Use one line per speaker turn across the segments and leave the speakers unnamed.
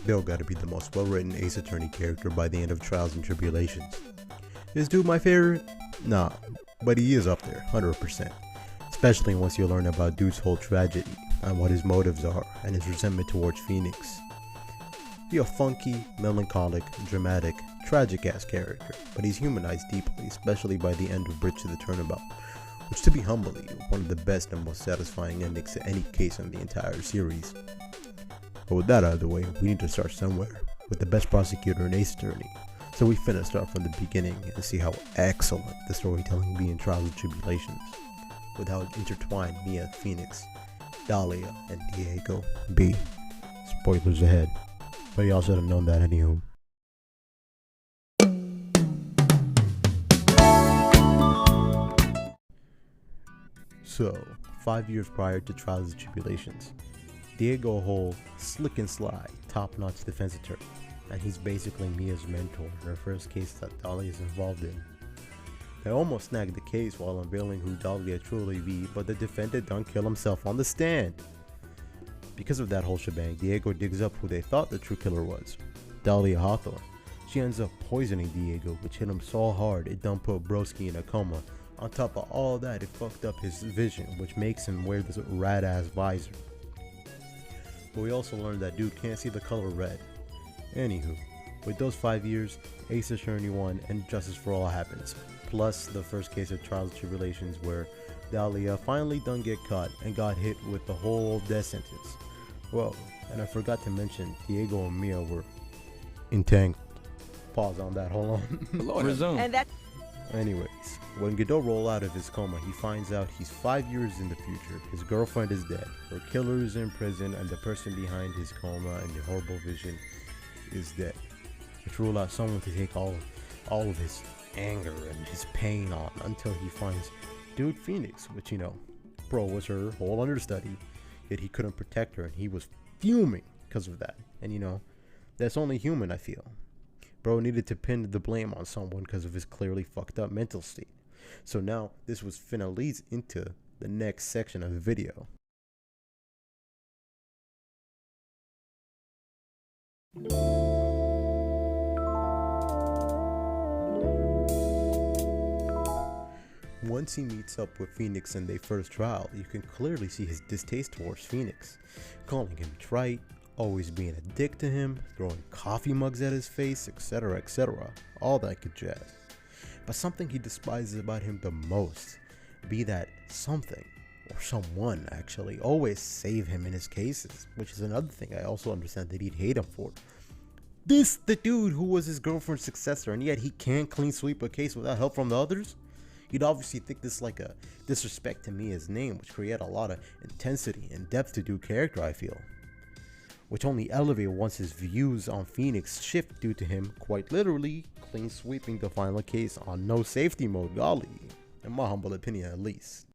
Godot gotta be the most well-written Ace Attorney character by the end of Trials and Tribulations. Is Dude my favorite? Nah, but he is up there, 100%. Especially once you learn about Dude's whole tragedy, and what his motives are, and his resentment towards Phoenix. He's a funky, melancholic, dramatic, tragic-ass character, but he's humanized deeply, especially by the end of Bridge to the Turnabout, which, to be humbly, one of the best and most satisfying endings to any case in the entire series. But with that out of the way, we need to start somewhere, with the best prosecutor in Ace Attorney. So we finna start from the beginning and see how excellent the storytelling be in Trials and Tribulations, with how intertwined Mia, Phoenix, Dahlia, and Diego be. Spoilers ahead, but y'all should have known that anywho. So, 5 years prior to Trials and Tribulations, Diego Hole, slick and sly, top-notch defense attorney, and he's basically Mia's mentor in her first case that Dahlia is involved in. They almost snagged the case while unveiling who Dahlia truly be, but the defendant done kill himself on the stand. Because of that whole shebang, Diego digs up who they thought the true killer was, Dahlia Hawthorne. She ends up poisoning Diego, which hit him so hard it done put Broski in a coma. On top of all that, it fucked up his vision, which makes him wear this rad-ass visor. But we also learned that Dude can't see the color red. Anywho, with those 5 years, Ace Attorney 1 and Justice for All happens, plus the first case of Trials and Tribulations where Dahlia finally done get caught and got hit with the whole death sentence. Well, and I forgot to mention, Diego and Mia were entangled. Pause on that, hold on.
Resume.
And that
Anyways, when Godot roll out of his coma, he finds out he's 5 years in the future. His girlfriend is dead, her killer is in prison, and the person behind his coma and the horrible vision is dead. Which rule out someone to take all of his anger and his pain on until he finds Dude Phoenix, which, you know, bro was her whole understudy, yet he couldn't protect her and he was fuming because of that. And you know, that's only human, I feel. Bro needed to pin the blame on someone because of his clearly fucked up mental state. So now this was finna leads into the next section of the video. Once he meets up with Phoenix in their first trial, you can clearly see his distaste towards Phoenix, calling him trite, always being a dick to him, throwing coffee mugs at his face, etc, etc, all that good jazz. But something he despises about him the most, be that something, or someone actually, always save him in his cases, which is another thing I also understand that he'd hate him for. This the dude who was his girlfriend's successor, and yet he can't clean sweep a case without help from the others? You'd obviously think this like a disrespect to Mia's name, which create a lot of intensity and depth to Dude's character, I feel. Which only elevate once his views on Phoenix shift due to him, quite literally, clean sweeping the final case on no safety mode, golly. In my humble opinion, at least.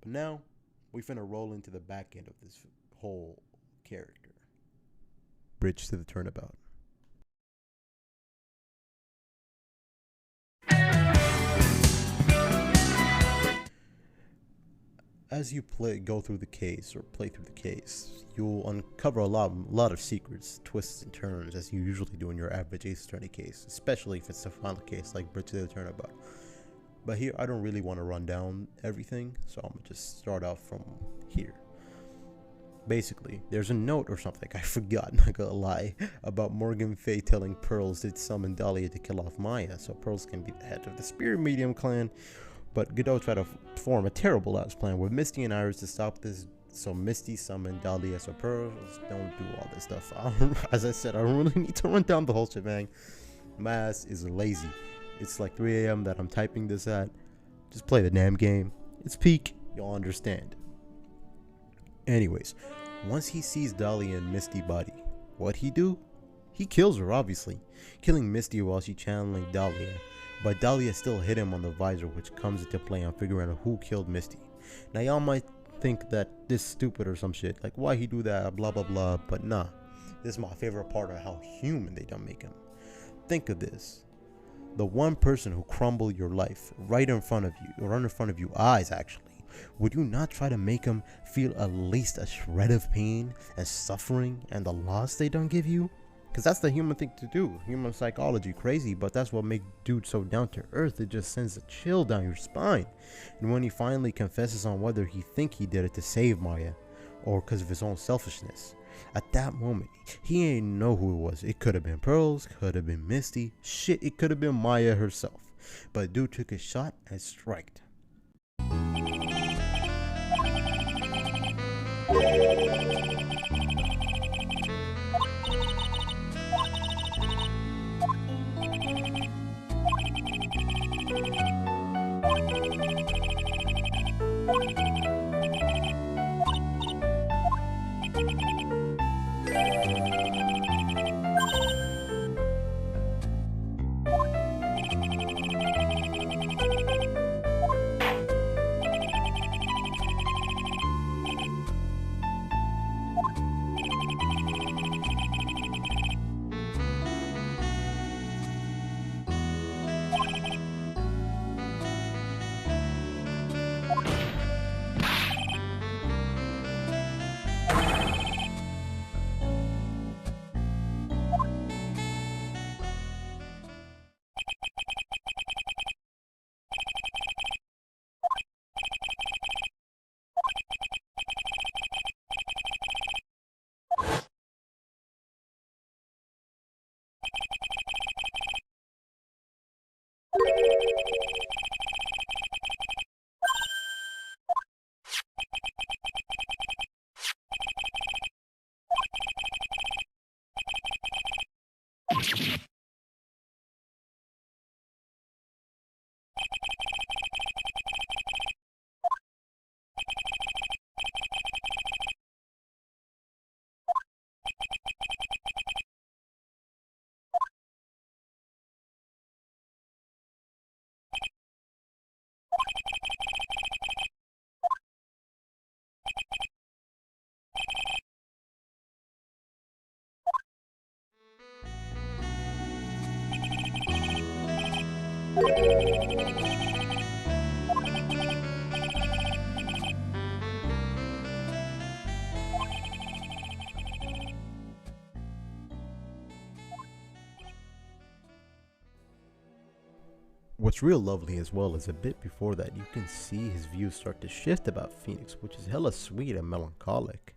But now, we finna roll into the back end of this whole character. Bridge to the Turnabout. As you go through the case, or play through the case, you'll uncover a lot of secrets, twists and turns, as you usually do in your average Ace Attorney case, especially if it's a final case like Bridge to the Turnabout. But here, I don't really want to run down everything, so I'm going to just start out from here. Basically, there's a note or something, I forgot, not gonna lie, about Morgan Fay telling Pearls to summon Dahlia to kill off Maya, so Pearls can be the head of the Spirit Medium clan. But Godot tried to form a terrible ass plan with Misty and Iris to stop this, so Misty summoned Dahlia, so Pearls don't do all this stuff. As I said, I don't really need to run down the whole shebang. My ass is lazy. It's like 3 a.m. that I'm typing this at. Just play the damn game. It's peak, you'll understand. Anyways, once he sees Dahlia and Misty body, what he do? He kills her, obviously, killing Misty while she channeling Dahlia, but Dahlia still hit him on the visor, which comes into play on figuring out who killed Misty. Now y'all might think that this stupid or some shit, like why he do that, blah blah blah, but nah, this is my favorite part of how human they done make him. Think of this. The one person who crumbled your life right in front of you, or right in front of your eyes actually, would you not try to make him feel at least a shred of pain and suffering and the loss they don't give you? Because that's the human thing to do. Human psychology, crazy, but that's what makes dude so down to earth. It just sends a chill down your spine. And when he finally confesses on whether he think he did it to save Maya or because of his own selfishness, at that moment he ain't know who it was. It could have been Pearls, could have been Misty, shit, it could have been Maya herself. But dude took his shot and striked. What's real lovely as well is a bit before that you can see his views start to shift about Phoenix, which is hella sweet and melancholic.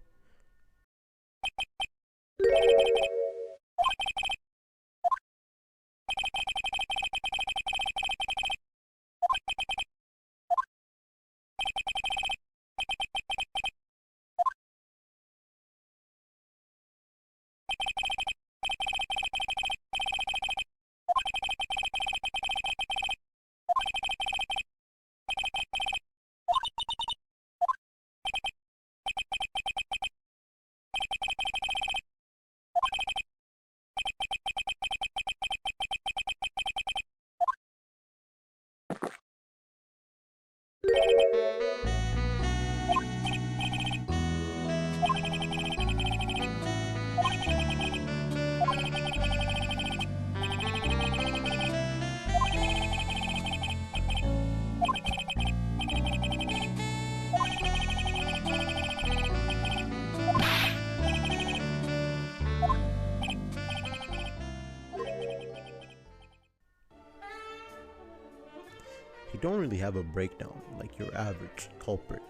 He don't really have a breakdown like your average culprit.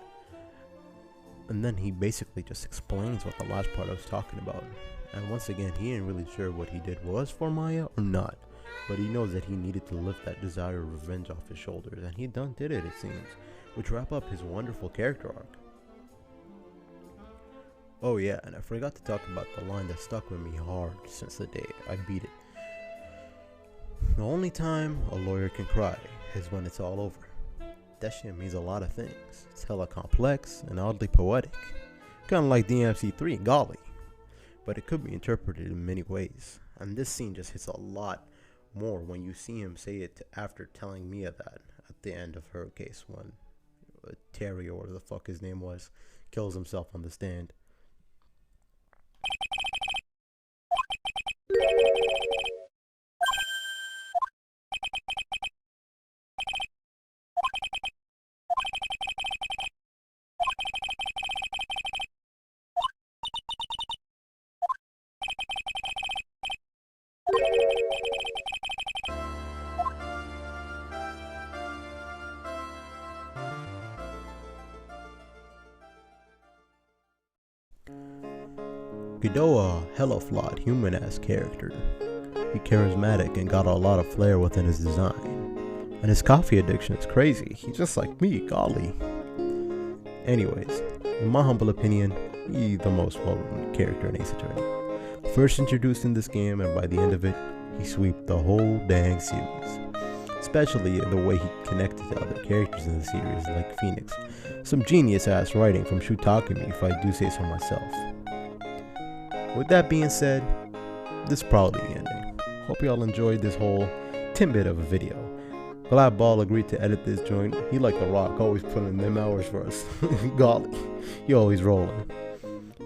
And then he basically just explains what the last part I was talking about. And once again, he ain't really sure what he did was for Maya or not, but he knows that he needed to lift that desire of revenge off his shoulders, and he done did it seems, which wrap up his wonderful character arc. Oh yeah, and I forgot to talk about the line that stuck with me hard since the day I beat it. The only time a lawyer can cry is when it's all over. That shit means a lot of things. It's hella complex and oddly poetic. Kinda like DMC3, golly. But it could be interpreted in many ways. And this scene just hits a lot more when you see him say it after telling Mia that at the end of her case when Terry, or whatever the fuck his name was, kills himself on the stand. Godot, a hella flawed human-ass character. He charismatic and got a lot of flair within his design. And his coffee addiction is crazy. He's just like me, golly. Anyways, in my humble opinion, he's the most well-written character in Ace Attorney. First introduced in this game, and by the end of it, he swept the whole dang series. Especially the way he connected to other characters in the series, like Phoenix. Some genius-ass writing from Shutakami, if I do say so myself. With that being said, this is probably the ending. Hope y'all enjoyed this whole tidbit of a video. Glad Ball agreed to edit this joint. He like The Rock, always putting in them hours for us. Golly, he always rolling.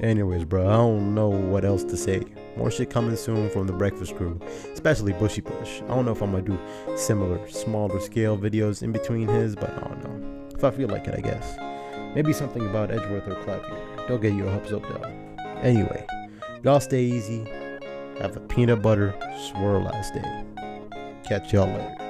Anyways, bro, I don't know what else to say. More shit coming soon from the Breakfast crew, especially Bushy Push. I don't know if I'm gonna do similar, smaller scale videos in between his, but I don't know. If I feel like it, I guess. Maybe something about Edgeworth or Clavier. Don't get your hopes up though. Anyway, y'all stay easy. Have a peanut butter swirl ass day. Catch y'all later.